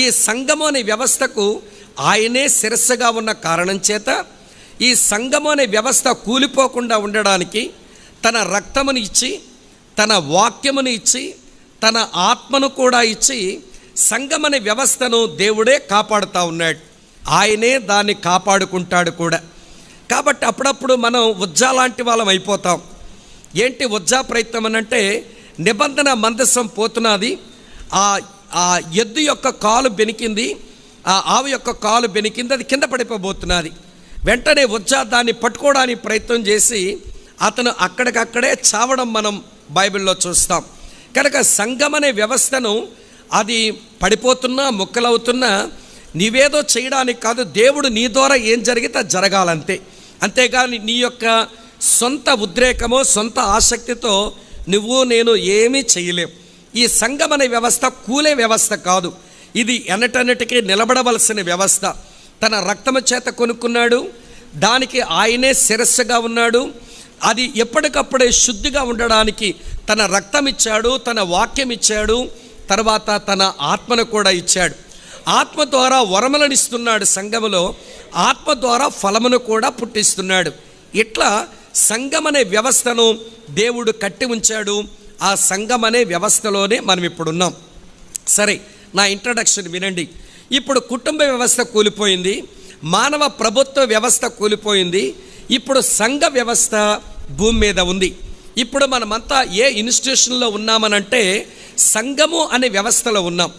ఈ సంఘము అనే వ్యవస్థకు ఆయనే శిరస్సుగా ఉన్న కారణం చేత ఈ సంఘము అనే వ్యవస్థ కూలిపోకుండా ఉండడానికి తన రక్తమును ఇచ్చి, తన వాక్యమును ఇచ్చి, తన ఆత్మను కూడా ఇచ్చి సంఘం అనే వ్యవస్థను దేవుడే కాపాడుతూ ఉన్నాడు. ఆయనే దాన్ని కాపాడుకుంటాడు కూడా. కాబట్టి అప్పుడప్పుడు మనం ఉజ్జా లాంటి వాళ్ళం అయిపోతాం. ఏంటి ఉజ్జా ప్రయత్నం అని అంటే, నిబంధన మందసం పోతున్నది, ఆ ఎద్దు యొక్క కాలు బెనికింది, ఆ ఆవు యొక్క కాలు బెనికింది, అది కింద పడిపోబోతున్నది. వెంటనే ఉజ్జా దాన్ని పట్టుకోవడానికి ప్రయత్నం చేసి అతను అక్కడికక్కడే చావడం మనం బైబిల్లో చూస్తాం. కనుక సంఘం అనే వ్యవస్థను అది పడిపోతున్నా ముక్కలవుతున్నా నీవేదో చేయడానికి కాదు, దేవుడు నీ ద్వారా ఏం జరిగితే అది జరగాలంతే. అంతేగాని నీ యొక్క సొంత ఉద్రేకమో సొంత ఆసక్తితో నువ్వు నేను ఏమీ చేయలేం. ఈ సంఘం అనే వ్యవస్థ కూలే వ్యవస్థ కాదు, ఇది ఎన్నటన్నిటికీ నిలబడవలసిన వ్యవస్థ. తన రక్తము చేత కొనుక్కున్నాడు, దానికి ఆయనే శిరస్సుగా ఉన్నాడు. అది ఎప్పటికప్పుడే శుద్ధిగా ఉండడానికి తన రక్తం ఇచ్చాడు, తన వాక్యం ఇచ్చాడు, తర్వాత తన ఆత్మను కూడా ఇచ్చాడు. ఆత్మ ద్వారా వరములను ఇస్తున్నాడు సంఘములో, ఆత్మ ద్వారా ఫలమును కూడా పుట్టిస్తున్నాడు. ఇట్లా సంఘం అనే వ్యవస్థను దేవుడు కట్టి ఉంచాడు. ఆ సంఘం అనే వ్యవస్థలోనే మనం ఇప్పుడున్నాం. సరే, నా ఇంట్రడక్షన్ వినండి. ఇప్పుడు కుటుంబ వ్యవస్థ కూలిపోయింది, మానవ ప్రభుత్వ వ్యవస్థ కూలిపోయింది, ఇప్పుడు సంఘ వ్యవస్థ భూమి మీద ఉంది. ఇప్పుడు మనమంతా ఏ ఇన్స్టిట్యూషన్లో ఉన్నామనంటే సంఘము అనే వ్యవస్థలో ఉన్నాం.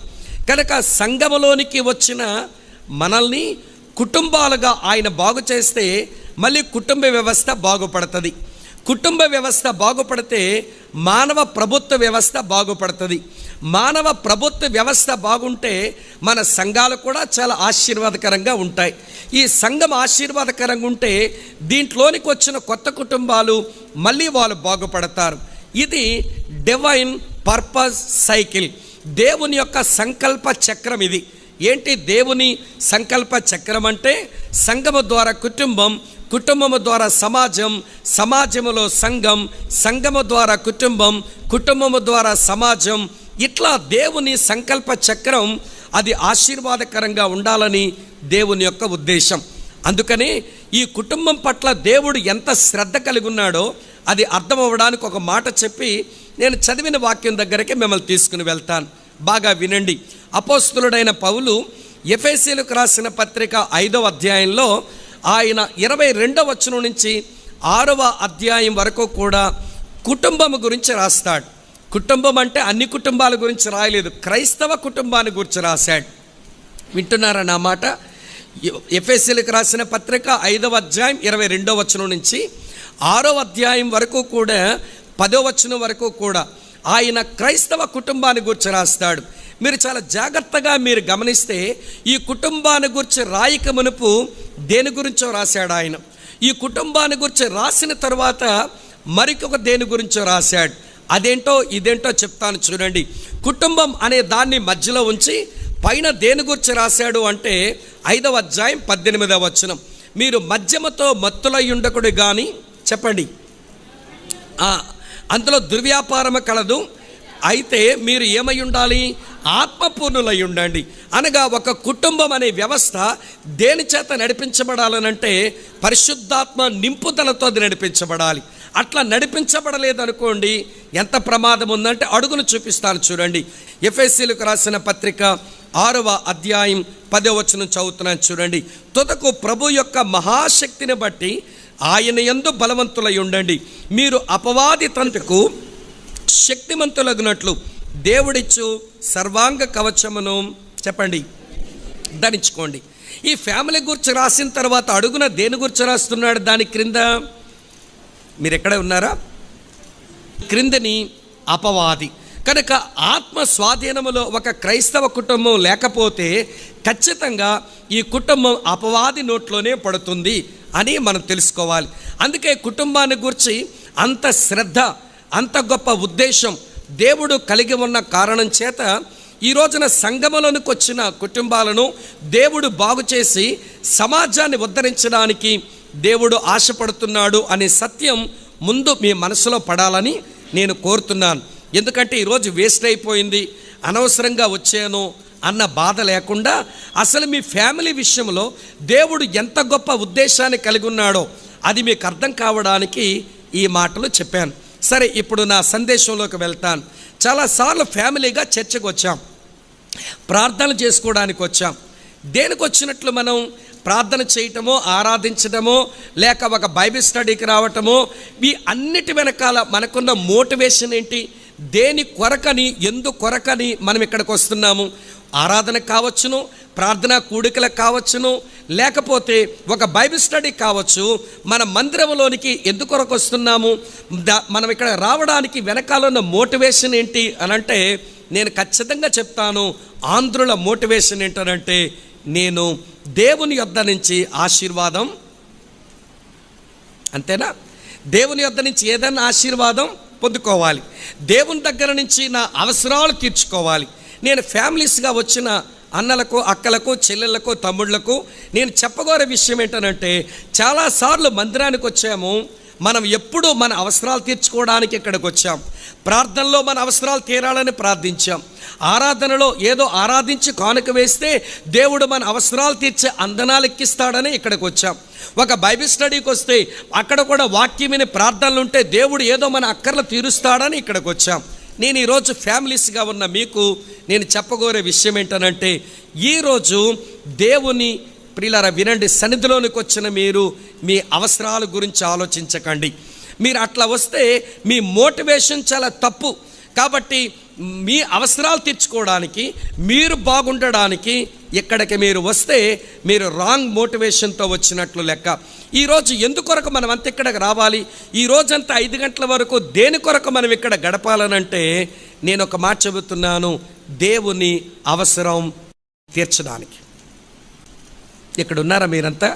కనుక సంఘములోనికి వచ్చిన మనల్ని కుటుంబాలుగా ఆయన బాగు చేస్తే మళ్ళీ కుటుంబ వ్యవస్థ బాగుపడుతుంది. కుటుంబ వ్యవస్థ బాగుపడితే మానవ ప్రభుత్వ వ్యవస్థ బాగుపడుతుంది. మానవ ప్రభుత్వ వ్యవస్థ బాగుంటే మన సంఘాలు కూడా చాలా ఆశీర్వాదకరంగా ఉంటాయి. ఈ సంఘం ఆశీర్వాదకరంగా ఉంటే దీంట్లోనికి వచ్చిన కొత్త కుటుంబాలు మళ్ళీ వాళ్ళు బాగుపడతారు. ఇది డివైన్ పర్పస్ సైకిల్, దేవుని యొక్క సంకల్ప చక్రం. ఇది ఏంటి దేవుని సంకల్ప చక్రం అంటే, సంఘము ద్వారా కుటుంబం, కుటుంబము ద్వారా సమాజం, సమాజములో సంఘం, సంఘము ద్వారా కుటుంబం, కుటుంబము ద్వారా సమాజం. ఇట్లా దేవుని సంకల్ప చక్రం అది ఆశీర్వాదకరంగా ఉండాలని దేవుని యొక్క ఉద్దేశం. అందుకని ఈ కుటుంబం పట్ల దేవుడు ఎంత శ్రద్ధ కలిగి ఉన్నాడో అది అర్థం అవ్వడానికి ఒక మాట చెప్పి నేను చదివిన వాక్యం దగ్గరికి మిమ్మల్ని తీసుకుని వెళ్తాను. బాగా వినండి. అపోస్తలుడైన పౌలు ఎఫెసీయులకు రాసిన పత్రిక 5వ అధ్యాయంలో ఆయన 22వ వచనం నుంచి 6వ అధ్యాయం వరకు కూడా కుటుంబం గురించి రాస్తాడు. కుటుంబం అంటే అన్ని కుటుంబాల గురించి రాయలేదు, క్రైస్తవ కుటుంబాన్ని గురించి రాశాడు. వింటున్నారా నా మాట? ఎఫెసీయులకు రాసిన పత్రిక 5వ అధ్యాయం 22వ వచనం నుంచి 6వ అధ్యాయం వరకు కూడా 10వ వచనం వరకు కూడా ఆయన క్రైస్తవ కుటుంబాన్ని గురించి రాస్తాడు. మీరు చాలా జాగ్రత్తగా మీరు గమనిస్తే ఈ కుటుంబాన్ని గురించి రాయక మునుపు దేని గురించో రాశాడు ఆయన. ఈ కుటుంబాన్ని గురించి రాసిన తర్వాత మరికొక దేని గురించో రాశాడు. అదేంటో ఇదేంటో చెప్తాను చూడండి. కుటుంబం అనే దాన్ని మధ్యలో ఉంచి పైన దేని గురించి రాశాడు అంటే 5వ అధ్యాయం 18వ వచనం, మీరు మద్యముతో మత్తులై ఉండకుడు కానీ, చెప్పండి, అందులో దుర్వ్యాపారము కలదు, అయితే మీరు ఏమై ఉండాలి? ఆత్మపూర్ణులై ఉండండి. అనగా ఒక కుటుంబం అనే వ్యవస్థ దేని చేత నడిపించబడాలనంటే పరిశుద్ధాత్మ నింపుదలతో అది నడిపించబడాలి. అట్లా నడిపించబడలేదనుకోండి ఎంత ప్రమాదం ఉందంటే అడుగును చూపిస్తాను చూడండి. ఎఫెసీయులకు రాసిన పత్రిక 6వ అధ్యాయం 10వ వచనం చదువుతున్నాను చూడండి. తుదకు ప్రభు యొక్క మహాశక్తిని బట్టి ఆయన యందు బలవంతులై ఉండండి, మీరు అపవాది తంత్రకు శక్తిమంతులగునట్లు దేవుడిచ్చు సర్వాంగ కవచమును, చెప్పండి, ధరించుకోండి. ఈ ఫ్యామిలీ గురించి రాసిన తర్వాత అడుగున దేని గురించి రాస్తున్నాడు? దాని క్రింద మీరు ఎక్కడ ఉన్నారా? క్రిందని అపవాది. కనుక ఆత్మ స్వాధీనములో ఒక క్రైస్తవ కుటుంబం లేకపోతే ఖచ్చితంగా ఈ కుటుంబం అపవాది నోట్లోనే పడుతుంది అని మనం తెలుసుకోవాలి. అందుకే కుటుంబాన్ని గురించి అంత శ్రద్ధ, అంత గొప్ప ఉద్దేశం దేవుడు కలిగి ఉన్న కారణం చేత ఈ రోజున సంఘములోనికి వచ్చిన కుటుంబాలను దేవుడు బాగు చేసి సమాజాన్ని ఉద్ధరించడానికి దేవుడు ఆశపడుతున్నాడు అనే సత్యం ముందు మీ మనసులో పడాలని నేను కోరుతున్నాను. ఎందుకంటే ఈరోజు వేస్ట్ అయిపోయింది, అనవసరంగా వచ్చాను అన్న బాధ లేకుండా అసలు మీ ఫ్యామిలీ విషయంలో దేవుడు ఎంత గొప్ప ఉద్దేశాన్ని కలిగి ఉన్నాడో అది మీకు అర్థం కావడానికి ఈ మాటలు చెప్పాను. సరే, ఇప్పుడు నా సందేశంలోకి వెళ్తాను. చాలాసార్లు ఫ్యామిలీగా చర్చకు వచ్చాం, ప్రార్థనలు చేసుకోవడానికి వచ్చాం. దేనికి వచ్చినట్లు మనం ప్రార్థన చేయటమో, ఆరాధించడమో, లేక ఒక బైబిల్ స్టడీకి రావటమో, ఈ అన్నిటి వెనకాల మనకున్న మోటివేషన్ ఏంటి? దేని కొరకని, ఎందు కొరకని మనం ఇక్కడికి వస్తున్నాము? ఆరాధన కావచ్చును, ప్రార్థనా కూడికలకు కావచ్చును, లేకపోతే ఒక బైబిల్ స్టడీ కావచ్చు. మన మందిరంలోనికి ఎందుకొరకు వస్తున్నాము? మనం ఇక్కడ రావడానికి వెనకాల ఉన్న మోటివేషన్ ఏంటి అనంటే, నేను ఖచ్చితంగా చెప్తాను, ఆంధ్రుల మోటివేషన్ ఏంటనంటే, నేను దేవుని యొద్ద నుంచి ఆశీర్వాదం. అంతేనా? దేవుని యొద్ద నుంచి ఏదైనా ఆశీర్వాదం పొందుకోవాలి, దేవుని దగ్గర నుంచి నా అవసరాలు తీర్చుకోవాలి. నేను ఫ్యామిలీస్గా వచ్చిన అన్నలకు, అక్కలకు, చెల్లెళ్ళకు, తమ్ముళ్లకు నేను చెప్పగోరే విషయం ఏంటనంటే, చాలాసార్లు మందిరానికి వచ్చాము, మనం ఎప్పుడూ మన అవసరాలు తీర్చుకోవడానికి ఇక్కడికి వచ్చాం. ప్రార్థనలో మన అవసరాలు తీరాలని ప్రార్థించాం. ఆరాధనలో ఏదో ఆరాధించి కానుక వేస్తే దేవుడు మన అవసరాలు తీర్చే అందనాలు ఎక్కిస్తాడని ఇక్కడికి వచ్చాం. ఒక బైబిల్ స్టడీకి వస్తే అక్కడ కూడా వాక్యమైన ప్రార్థనలు ఉంటే దేవుడు ఏదో మన అక్కర్లు తీరుస్తాడని ఇక్కడికి వచ్చాం. నేను ఈరోజు ఫ్యామిలీస్గా ఉన్న మీకు నేను చెప్పగోరే విషయం ఏంటనంటే, ఈరోజు దేవుని ప్రియులారా వినండి, సన్నిధిలోనికి వచ్చిన మీరు మీ అవసరాల గురించి ఆలోచించకండి. మీరు అట్లా వస్తే మీ మోటివేషన్ చాలా తప్పు. కాబట్టి మీ అవసరాలు తీర్చుకోవడానికి, మీరు బాగుండడానికి ఇక్కడికి మీరు వస్తే మీరు రాంగ్ మోటివేషన్తో వచ్చినట్లు లెక్క. ఈరోజు ఎందుకొరకు మనం అంత ఇక్కడికి రావాలి? ఈ రోజంతా 5 గంటల వరకు దేని కొరకు మనం ఇక్కడ గడపాలనంటే, నేను ఒక మాట చెబుతున్నాను, దేవుని అవసరం తీర్చడానికి. ఇక్కడ ఉన్నారా మీరంతా?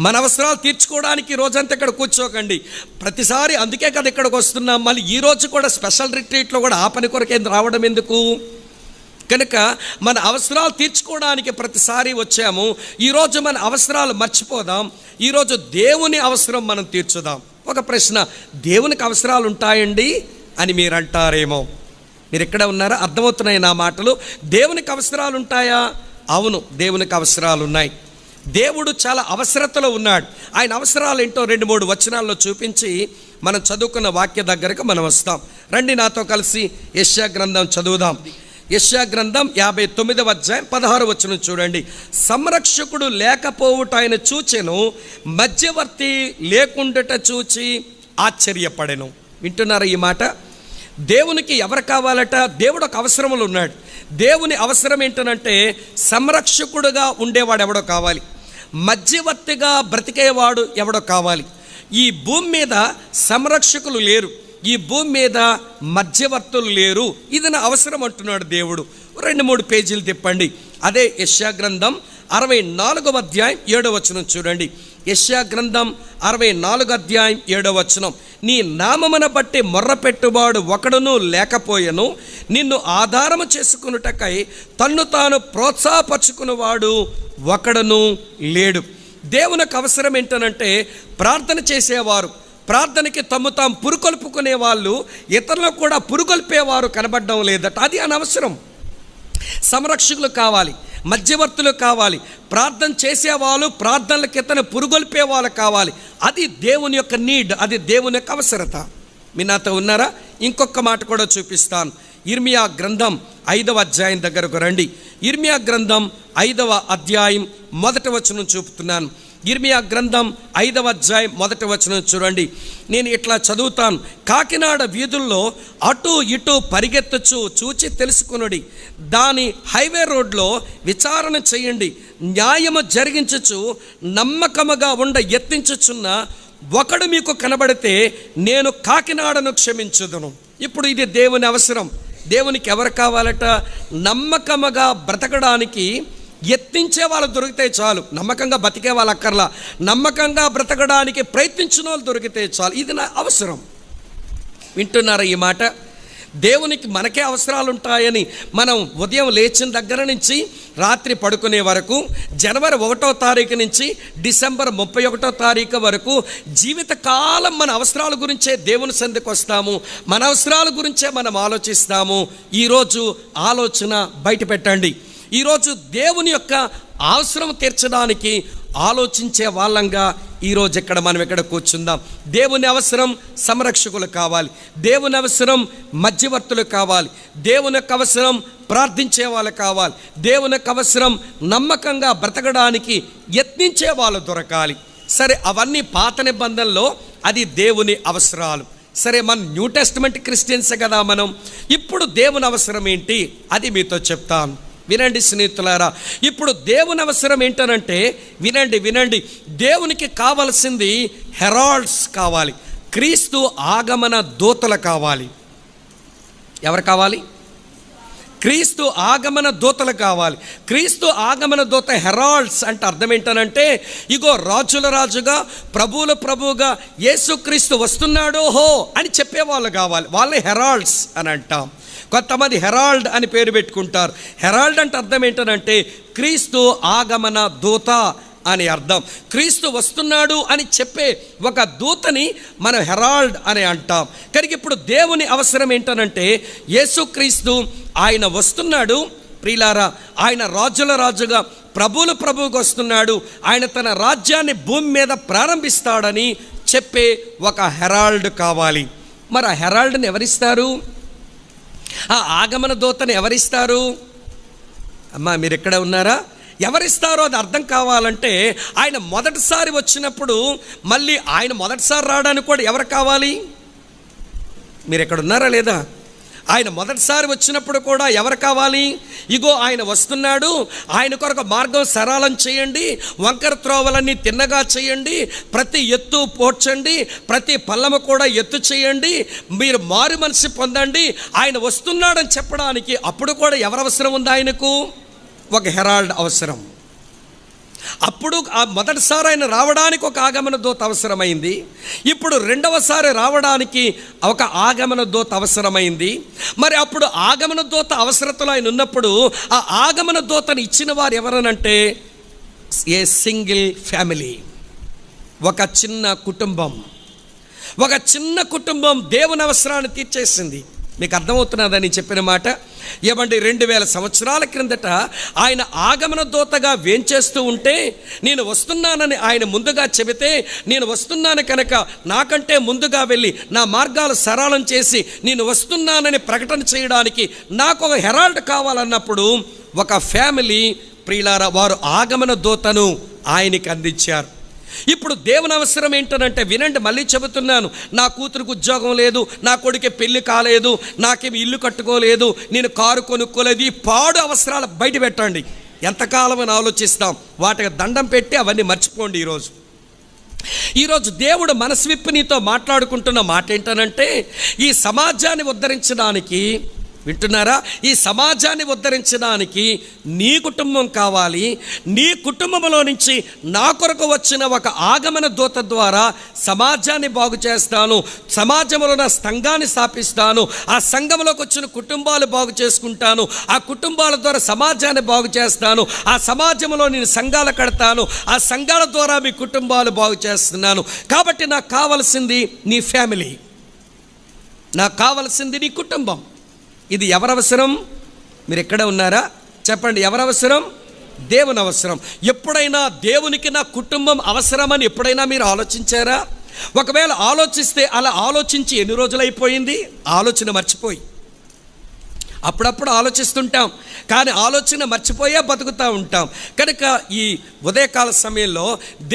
మన అవసరాలు తీర్చుకోవడానికి రోజంతా ఇక్కడ కూర్చోకండి. ప్రతిసారి అందుకే కదా ఇక్కడికి వస్తున్నాం. మళ్ళీ ఈరోజు కూడా స్పెషల్ రిట్రీట్లో కూడా ఆ పని కొరకే రావడం ఎందుకు? కనుక మన అవసరాలు తీర్చుకోవడానికి ప్రతిసారి వచ్చాము. ఈరోజు మన అవసరాలు మర్చిపోదాం. ఈరోజు దేవుని అవసరం మనం తీర్చుదాం. ఒక ప్రశ్న, దేవునికి అవసరాలు ఉంటాయండి అని మీరు అంటారేమో. మీరు ఎక్కడ ఉన్నారా? అర్థమవుతున్నాయి నా మాటలు? దేవునికి అవసరాలు ఉంటాయా? అవును, దేవునికి అవసరాలు ఉన్నాయి. దేవుడు చాలా అవసరతలో ఉన్నాడు. ఆయన అవసరాలు ఏంటో 2-3 వచనాల్లో చూపించి మనం చదువుకున్న వాక్య దగ్గరకు మనం వస్తాం. రండి నాతో కలిసి యెషయా గ్రంథం చదువుదాం. యెషయా గ్రంథం 59వ అధ్యాయం 16వ వచనం చూడండి. సంరక్షకుడు లేకపోవుట ఆయన చూచెను, మధ్యవర్తి లేకుండాట చూచి ఆశ్చర్యపడెను. వింటున్నారా ఈ మాట? దేవునికి ఎవరు కావాలట? దేవుడు ఒక అవసరంలో ఉన్నాడు. దేవుని అవసరం ఏంటనంటే, సంరక్షకుడుగా ఉండేవాడు ఎవడో కావాలి, మధ్యవర్తిగా బ్రతికేవాడు ఎవడో కావాలి. ఈ భూమి మీద సంరక్షకులు లేరు, ఈ భూమి మీద మధ్యవర్తులు లేరు. ఇది నా అవసరం అంటున్నాడు దేవుడు. 2-3 పేజీలు తిప్పండి. అదే యెషయా గ్రంథం 64వ అధ్యాయం 7వ వచనం చూడండి. యెషయా గ్రంథం 64వ అధ్యాయం 7వ వచనం. నీ నామమున బట్టి మొర్రపెట్టువాడు ఒకడును లేకపోయెను, నిన్ను ఆధారము చేసుకున్నటకై తన్ను తాను ప్రోత్సాహపరుచుకున్నవాడు ఒకడును లేడు. దేవునికి అవసరం ఏంటనంటే, ప్రార్థన చేసేవారు, ప్రార్థనకి తమ్ము తాము పురుకొల్పుకునే వాళ్ళు, ఇతరులకు కూడా పురుకొల్పేవారు కనబడడం లేదట. అది అనవసరం. సంరక్షకులు కావాలి, మధ్యవర్తులు కావాలి, ప్రార్థన చేసేవాళ్ళు, ప్రార్థనలకు ఇతను పురుగొల్పే వాళ్ళు కావాలి. అది దేవుని యొక్క నీడ్, అది దేవుని యొక్క అవసరత. మీ నాతో ఉన్నారా? ఇంకొక మాట కూడా చూపిస్తాను. ఇర్మియా గ్రంథం 5వ అధ్యాయం దగ్గరకు రండి. ఇర్మియా గ్రంథం 5వ అధ్యాయం 1వ వచనం చూపుతున్నాను. ఇర్మియా గ్రంథం 5వ అధ్యాయం 1వ వచనం చూడండి. నేను ఇట్లా చదువుతాను. కాకినాడ వీధుల్లో అటు ఇటు పరిగెత్తచ్చు చూచి తెలుసుకునుడి, దాని హైవే రోడ్లో విచారణ చేయండి, న్యాయము జరిగించచ్చు నమ్మకముగా ఉండ యత్నించుచున్న ఒకడు మీకు కనబడితే నేను కాకినాడను క్షమించుదును. ఇప్పుడు ఇది దేవుని అవసరం. దేవునికి ఎవరు కావాలట? నమ్మకముగా బ్రతకడానికి యత్నించే వాళ్ళు దొరికితే చాలు. నమ్మకంగా బతికే వాళ్ళు అక్కర్లా, నమ్మకంగా బ్రతకడానికి ప్రయత్నించిన వాళ్ళు దొరికితే చాలు. ఇది నా అవసరం. వింటున్నారా ఈ మాట? దేవునికి మనకే అవసరాలు ఉంటాయని మనం ఉదయం లేచిన దగ్గర నుంచి రాత్రి పడుకునే వరకు, జనవరి 1వ తారీఖు నుంచి డిసెంబర్ 31వ తారీఖు వరకు జీవితకాలం మన అవసరాల గురించే దేవుని సంధికి వస్తాము, మన అవసరాల గురించే మనం ఆలోచిస్తాము. ఈరోజు ఆలోచన బయట పెట్టండి. ఈరోజు దేవుని యొక్క అవసరం తీర్చడానికి ఆలోచించే వాళ్ళంగా ఈరోజు ఇక్కడ మనం ఇక్కడ కూర్చుందాం. దేవుని అవసరం సంరక్షకులు కావాలి, దేవుని అవసరం మధ్యవర్తులు కావాలి, దేవుని యొక్క అవసరం ప్రార్థించే వాళ్ళు కావాలి, దేవుని యొక్క అవసరం నమ్మకంగా బ్రతకడానికి యత్నించే వాళ్ళు దొరకాలి. సరే, అవన్నీ పాత నిబంధనలో అది దేవుని అవసరాలు. సరే, మన న్యూ టెస్టమెంట్ క్రిస్టియన్సే కదా మనం. ఇప్పుడు దేవుని అవసరం ఏంటి అది మీతో చెప్తాను. వినండి స్నేహితులారా, ఇప్పుడు దేవుని అవసరం ఏంటనంటే వినండి, దేవునికి కావలసింది హెరాల్డ్స్ కావాలి, క్రీస్తు ఆగమన దూతలు కావాలి. ఎవరు కావాలి? క్రీస్తు ఆగమన దూతలు కావాలి. క్రీస్తు ఆగమన దూత హెరాల్డ్స్ అంటే అర్థం ఏంటనంటే, ఇగో రాజుల రాజుగా ప్రభువుల ప్రభువుగా యేసుక్రీస్తు వస్తున్నాడు హో అని చెప్పేవాళ్ళు కావాలి, వాళ్ళే హెరాల్డ్స్ అని అంటాం. కొంతమంది హెరాల్డ్ అని పేరు పెట్టుకుంటారు. హెరాల్డ్ అంటే అర్థం ఏంటనంటే క్రీస్తు ఆగమన దూత అని అర్థం. క్రీస్తు వస్తున్నాడు అని చెప్పే ఒక దూతని మనం హెరాల్డ్ అని అంటాం. కనుక ఇప్పుడు దేవుని అవసరం ఏంటనంటే యేసుక్రీస్తు ఆయన వస్తున్నాడు ప్రియులారా, ఆయన రాజుల రాజుగా ప్రభువుల ప్రభువుగా వస్తున్నాడు, ఆయన తన రాజ్యాన్ని భూమి మీద ప్రారంభిస్తాడని చెప్పే ఒక హెరాల్డ్ కావాలి. మరి ఆ హెరాల్డ్ని ఎవరిస్తారు? ఆ ఆగమన దూతని ఎవరిస్తారు? అమ్మా మీరు ఎక్కడ ఉన్నారా? ఎవరిస్తారో అది అర్థం కావాలంటే ఆయన మొదటిసారి వచ్చినప్పుడు మళ్ళీ ఆయన మొదటిసారి రావడానికి కూడా ఎవరు కావాలి? మీరు ఎక్కడ ఉన్నారా లేదా? ఆయన మొదటిసారి వచ్చినప్పుడు కూడా ఎవరు కావాలి? ఇగో ఆయన వస్తున్నాడు, ఆయన కొరకు మార్గం సరళం చేయండి, వంకర త్రోవలన్నీ తిన్నగా చేయండి, ప్రతి ఎత్తు పోడ్చండి, ప్రతి పల్లము కూడా ఎత్తు చేయండి, మీరు మారు మనసు పొందండి, ఆయన వస్తున్నాడని చెప్పడానికి అప్పుడు కూడా ఎవరు అవసరం ఉంది? ఆయనకు ఒక హెరాల్డ్ అవసరం. అప్పుడు ఆ మొదటిసారి ఆయన రావడానికి ఒక ఆగమన దూత అవసరమైంది, ఇప్పుడు రెండవసారి రావడానికి ఒక ఆగమన దూత అవసరమైంది. మరి అప్పుడు ఆగమన దూత అవసరతలో ఆయన ఉన్నప్పుడు ఆ ఆగమన దూతను ఇచ్చిన వారు ఎవరనంటే ఏ సింగిల్ ఫ్యామిలీ, ఒక చిన్న కుటుంబం. ఒక చిన్న కుటుంబం దేవుని అవసరాన్ని తీర్చేసింది. మీకు అర్థమవుతున్నదని చెప్పిన మాట. ఏమండి, 2000 సంవత్సరాల క్రిందట ఆయన ఆగమన దూతగా వేంచేస్తూ ఉంటే, నేను వస్తున్నానని ఆయన ముందుగా చెబితే, నేను వస్తున్నాను కనుక నాకంటే ముందుగా వెళ్ళి నా మార్గాలు సరళం చేసి నేను వస్తున్నానని ప్రకటన చేయడానికి నాకు ఒక హెరాల్డ్ కావాలన్నప్పుడు ఒక ఫ్యామిలీ ప్రియులారా వారు ఆగమన దూతను ఆయనకి అందించారు. ఇప్పుడు దేవుని అవసరం ఏంటనంటే వినండి, మళ్ళీ చెబుతున్నాను, నా కూతురుకు ఉద్యోగం లేదు, నా కొడుకే పెళ్లి కాలేదు, నాకేమి ఇల్లు కట్టుకోలేదు, నేను కారు కొనుక్కోలేదు, ఈ పాడు అవసరాలు బయట పెట్టండి. ఎంతకాలం అని ఆలోచిస్తాం? వాటికి దండం పెట్టి అవన్నీ మర్చిపోండి. ఈరోజు దేవుడు మనసు విప్పి నీతో మాట్లాడుకుంటున్న మాట ఏంటనంటే, ఈ సమాజాన్ని ఉద్ధరించడానికి, వింటున్నారా, ఈ సమాజాన్ని ఉద్ధరించడానికి నీ కుటుంబం కావాలి. నీ కుటుంబంలో నుంచి నా కొరకు వచ్చిన ఒక ఆగమన దూత ద్వారా సమాజాన్ని బాగు చేస్తాను, సమాజంలో నా సంఘాన్ని స్థాపిస్తాను, ఆ సంఘంలోకి వచ్చిన కుటుంబాలు బాగు చేసుకుంటాను, ఆ కుటుంబాల ద్వారా సమాజాన్ని బాగు చేస్తాను, ఆ సమాజంలో నేను సంఘాలు కడతాను, ఆ సంఘాల ద్వారా మీ కుటుంబాలు బాగు చేస్తున్నాను. కాబట్టి నాకు కావలసింది నీ ఫ్యామిలీ, నాకు కావలసింది నీ కుటుంబం. ఇది ఎవరవసరం? మీరు ఎక్కడ ఉన్నారా చెప్పండి. ఎవరవసరం? దేవుని అవసరం. ఎప్పుడైనా దేవునికి నా కుటుంబం అవసరమని ఎప్పుడైనా మీరు ఆలోచించారా? ఒకవేళ ఆలోచిస్తే అలా ఆలోచించి ఎన్ని రోజులైపోయింది? ఆలోచన మర్చిపోయి. అప్పుడప్పుడు ఆలోచిస్తుంటాం, కానీ ఆలోచన మర్చిపోయే బతుకుతూ ఉంటాం. కనుక ఈ ఉదయకాల సమయంలో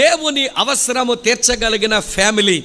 దేవుని అవసరము తీర్చగలిగిన ఫ్యామిలీ